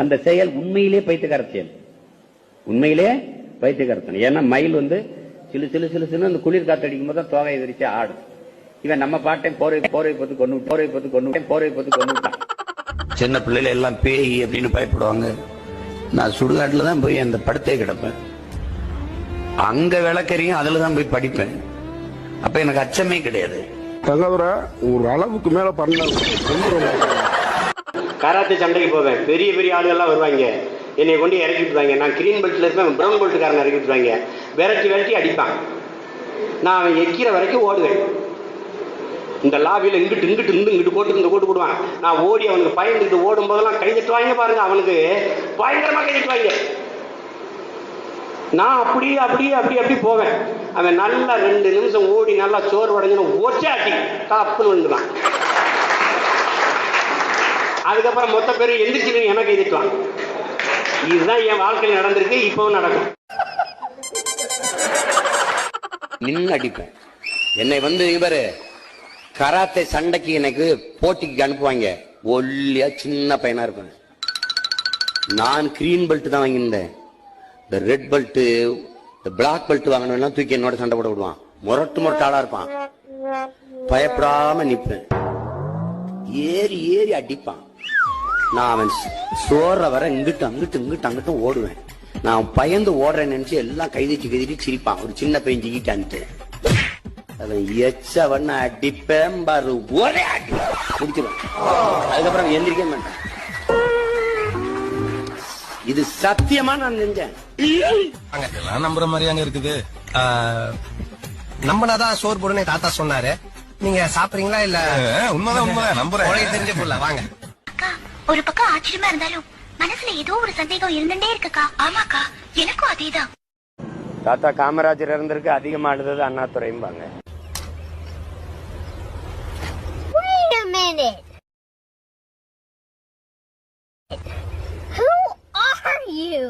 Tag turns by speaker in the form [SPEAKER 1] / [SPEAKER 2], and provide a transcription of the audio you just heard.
[SPEAKER 1] அந்த செயல் உண்மையிலே பைத்தியக்கார செயல், உண்மையிலே பைத்தியக்காரத்தனம். ஏன்னா மயில் சிலு சிலு சிலு சிலு அந்த குளிர் காத்து அடிக்கும் போது தான் தோகையை விரிச்சு ஆடும். இவன் நம்ம பாட்டை போரை பத்து கொண்டு விட்டான்.
[SPEAKER 2] சின்ன பிள்ளைல எல்லாம் பேய் அப்படின்னு பயப்படுவாங்க. நான் சுடுகாட்டுல தான் போய் அந்த படுத்தே கிடப்பேன். அங்க விளக்கறியும் அதுலதான் போய் படிப்பேன். அப்ப எனக்கு அச்சமே கிடையாது.
[SPEAKER 3] ஒரு அளவுக்கு மேல பண்ண
[SPEAKER 4] கராத்தே சண்டைக்கு போவேன். பெரிய பெரிய ஆளுகள்லாம் வருவாங்க, என்னை கொண்டு இறக்கி விட்டுவாங்க. நான் கிரீன் பெல்ட்ல இருப்பேன், பிரவுன் பெல்ட்டுக்காரன் இறக்கி விட்டுவாங்க. விரட்டி அடிப்பான். நான் அவன் எக்கிற வரைக்கும் ஓடுவேன். இந்த லாபியில் இங்கிட்டு கோட்டு போடுவான். நான் ஓடி அவனுக்கு பயந்துட்டு ஓடும் போதெல்லாம் கை தட்டுவாங்க பாருங்க. அவனுக்கு பயங்கரமா கை தட்டுவாங்க. நான் அப்படி போவேன். அவன் நல்லா 2 நிமிஷம் ஓடி நல்லா சோறு உடஞ்சுன்னு ஒச்சாட்டி காப்புன்னு வந்துடுவான். அதுக்கப்புறம் மொத்த பேர் எந்திரிச்சு எனக்கு எதிர்த்துவான். இதுதான் என் வாழ்க்கையில் நடந்திருக்கு, இப்பவும் நடக்கும்.
[SPEAKER 2] நின்று அடிப்பேன். என்னை இவரு கராத்தே சண்டைக்கு எனக்கு போட்டிக்கு அனுப்புவாங்க. ஒல்லியா சின்ன பையனா இருப்பேன். நான் கிரீன் பெல்ட் தான் வாங்கியிருந்தேன். இந்த ரெட் பெல்ட், இந்த பிளாக் பெல்ட் வாங்கணும் தூக்கி என்னோட சண்டை போட விடுவான். முரட்டு ஆளா இருப்பான். பயப்படாம நிப்பேன். ஏறி அடிப்பான். நான் அவன் சோற வர இங்கிட்டு ஓடுவேன். நான் பயந்து ஓடுறேன்னு நினைச்சு எல்லாம் கைதிட்டு சிரிப்பான். ஒரு சின்ன பையன் ஜிக்கிட்டான்ட்டு அவன் எச்சவன் அடிப்பேன் பாரு, ஒரே அடி முடிச்சிருவேன். அதுக்கப்புறம் எந்திரிக்க மாட்டேன். இது சத்தியமா நான் செஞ்சேன்.
[SPEAKER 5] நம்புற மாதிரி அங்க இருக்குது. நம்பனாதான் சோறு போடுன்னு தாத்தா சொன்னாரு. நீங்க சாப்பிடுறீங்களா? இல்ல உண்மைதான் நம்புறேன். தெரிஞ்ச போல வாங்க.
[SPEAKER 6] ஒரு பக்கம் ஆச்சரியமா இருந்தாலும் மனசுல ஏதோ ஒரு சந்தேகம் இருந்துட்டே இருக்குக்கா. ஆமாக்கா, எனக்கும் அதேதான்.
[SPEAKER 2] தாத்தா காமராஜர் இருந்திருக்கு அதிகமா அழுதது அண்ணாதுரைம்பாங்க.
[SPEAKER 6] Wait a minute. Who are you?